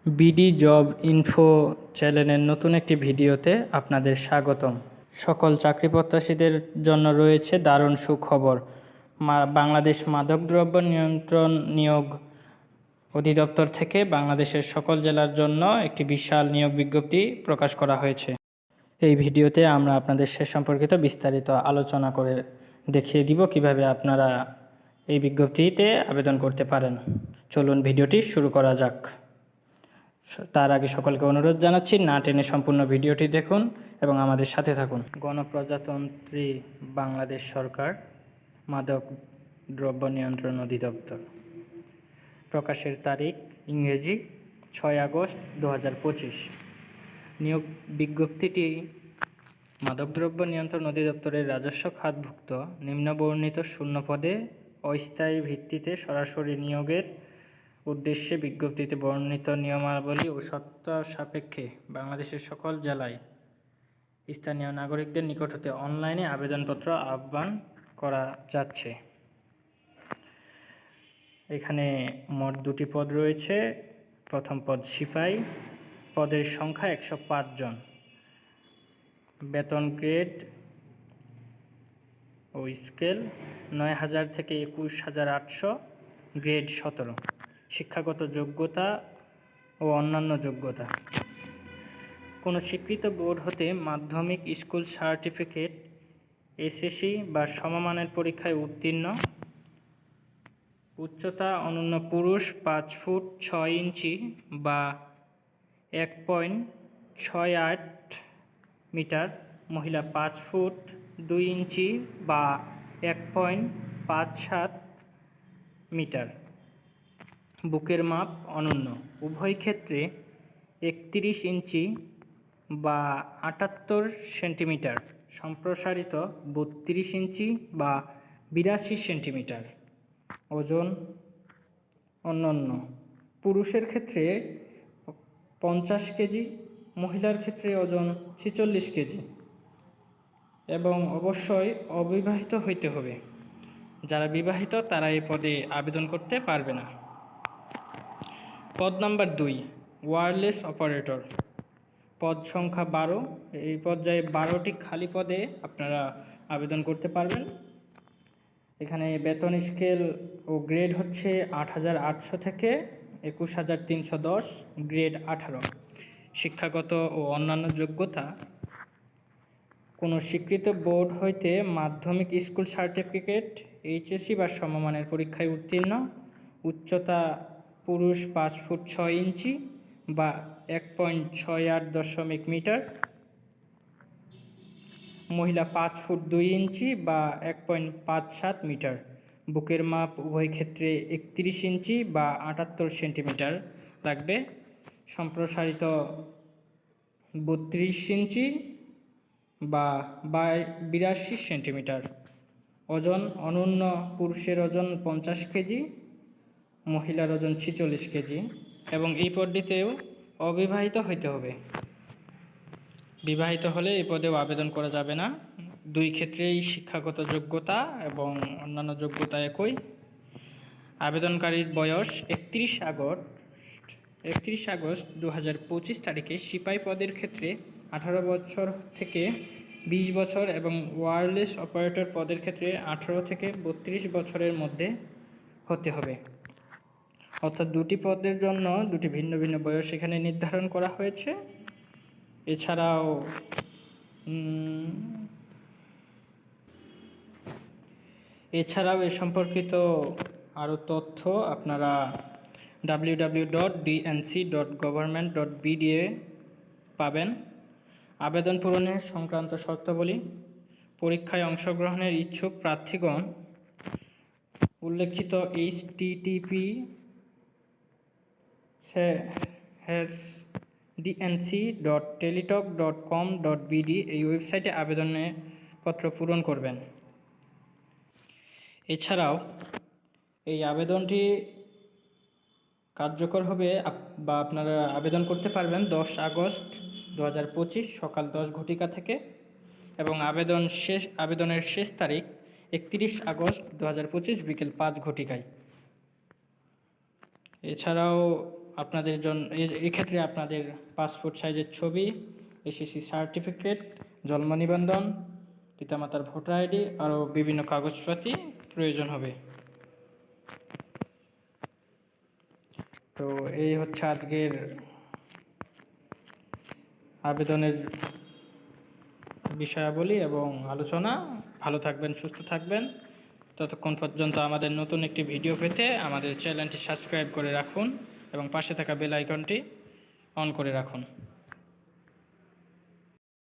BD job info চ্যানেলের নতুন একটি ভিডিওতে আপনাদের স্বাগতম। সকল চাকরি প্রত্যাশীদের জন্য রয়েছে দারুণ সুখবর। বাংলাদেশ মাদকদ্রব্য নিয়ন্ত্রণ নিয়োগ অধিদপ্তর থেকে বাংলাদেশের সকল জেলার জন্য একটি বিশাল নিয়োগ বিজ্ঞপ্তি প্রকাশ করা হয়েছে। এই ভিডিওতে আমরা আপনাদের সে সম্পর্কিত বিস্তারিত আলোচনা করে দেখিয়ে দিব কিভাবে আপনারা এই বিজ্ঞপ্তিতে আবেদন করতে পারেন। চলুন ভিডিওটি শুরু করা যাক। তার আগে সকলকে অনুরোধ জানাচ্ছি, না টেনে সম্পূর্ণ ভিডিওটি দেখুন এবং আমাদের সাথে থাকুন। গণপ্রজাতন্ত্রী বাংলাদেশ সরকার মাদক দ্রব্য নিয়ন্ত্রণ অধিদপ্তর। প্রকাশের তারিখ ইংরেজি 6 আগস্ট 2025। নিয়োগ বিজ্ঞপ্তিটি মাদকদ্রব্য নিয়ন্ত্রণ অধিদপ্তরের রাজস্ব খাতভুক্ত নিম্নবর্ণিত শূন্য পদে অস্থায়ী ভিত্তিতে সরাসরি নিয়োগের উদ্দেশ্যে বিজ্ঞপ্তিতে বর্ণিত নিয়মাবলী ও শর্ত সাপেক্ষে বাংলাদেশের সকল জেলায় স্থানীয় নাগরিকদের নিকট হতে অনলাইনে আবেদনপত্র আহ্বান করা যাচ্ছে। এখানে মোট 2টি পদ রয়েছে। প্রথম পদ সিপাহী, পদের সংখ্যা 105 জন। বেতন গ্রেড ও স্কেল 9,000 থেকে 21,800, গ্রেড 17। শিক্ষাগত যোগ্যতা ও অন্যান্য যোগ্যতা: কোনো স্বীকৃত বোর্ড হতে মাধ্যমিক স্কুল সার্টিফিকেট, এসএসসি বা সমমানের পরীক্ষায় উত্তীর্ণ। উচ্চতা: অনন্য পুরুষ 5 ফুট 6 ইঞ্চি বা 1.68 মিটার, মহিলা 5 ফুট 2 ইঞ্চি বা 1.57 মিটার। বুকের মাপ অনন্য, উভয় ক্ষেত্রে 31 ইঞ্চি বা 78 সেন্টিমিটার, সম্প্রসারিত 32 ইঞ্চি বা 82 সেন্টিমিটার। ওজন অন্যান্য, পুরুষের ক্ষেত্রে 50 কেজি, মহিলার ক্ষেত্রে ওজন 46 কেজি এবং অবশ্যই অবিবাহিত হইতে হবে। যারা বিবাহিত তারা এই পদে আবেদন করতে পারবে না। পদ নাম্বার 2, ওয়্যারলেস অপারেটর। পদ সংখ্যা 12। এই পর্যায়ে 12টি খালি পদে আপনারা আবেদন করতে পারবেন। এখানে বেতন স্কেল ও গ্রেড হচ্ছে 8,800 থেকে 21,310, গ্রেড 18। শিক্ষাগত ও অন্যান্য যোগ্যতা: কোনো স্বীকৃত বোর্ড হইতে মাধ্যমিক স্কুল সার্টিফিকেট, এইচএসসি বা সমমানের পরীক্ষায় উত্তীর্ণ। উচ্চতা: পুরুষ 5 ফুট 6 ইঞ্চি বা 1.68 মিটার, মহিলা 5 ফুট 2 ইঞ্চি বা 1.57 মিটার। বুকের মাপ উভয় ক্ষেত্রে 31 ইঞ্চি বা 78 সেন্টিমিটার লাগবে, সম্প্রসারিত 32 ইঞ্চি বা 82 সেন্টিমিটার। ওজন অনন্য, পুরুষের ওজন 50 কেজি, মহিলার ওজন 46 কেজি এবং এই পদটিতেও অবিবাহিত হইতে হবে। বিবাহিত হলে এই পদেও আবেদন করা যাবে না। দুই ক্ষেত্রেই শিক্ষাগত যোগ্যতা এবং অন্যান্য যোগ্যতা একই। আবেদনকারীর বয়স 31 আগস্ট 2025 তারিখে সিপাহী পদের ক্ষেত্রে 18 বছর থেকে 20 বছর এবং ওয়্যারলেস অপারেটর পদের ক্ষেত্রে 18 থেকে 32 বছরের মধ্যে হতে হবে। অর্থাৎ 2টি পদের জন্য 2টি ভিন্ন ভিন্ন বয়স এখানে নির্ধারণ করা হয়েছে। এছাড়াও এ সম্পর্কিত আরও তথ্য আপনারা www.dnc.government.bd পাবেন। আবেদন পূরণের সংক্রান্ত শর্তাবলী: পরীক্ষায় অংশগ্রহণের ইচ্ছুক প্রার্থীগণ উল্লেখিত http://dnc.teletalk.com.bd এই ওয়েবসাইটে আবেদনপত্র পূরণ করবেন। এছাড়াও এই আবেদনটি কার্যকর হবে বা আপনারা আবেদন করতে পারবেন 10 আগস্ট 2025 সকাল 10 ঘটিকা থেকে এবং আবেদনের শেষ তারিখ 31 আগস্ট 2025 বিকেল 5 ঘটিকায়। এছাড়াও আপনাদের জন্য এক্ষেত্রে আপনাদের পাসপোর্ট সাইজের ছবি, এসএসসি সার্টিফিকেট, জন্ম নিবন্ধন, পিতামাতার ভোটার আইডি আরও বিভিন্ন কাগজপাতি প্রয়োজন হবে। তো এই হচ্ছে আজকের আবেদনের বিষয়াবলী এবং আলোচনা। ভালো থাকবেন, সুস্থ থাকবেন। ততক্ষণ পর্যন্ত আমাদের নতুন একটি ভিডিও পেতে আমাদের চ্যানেলটি সাবস্ক্রাইব করে রাখুন এবং পাশে থাকা বেল আইকনটি অন করে রাখুন।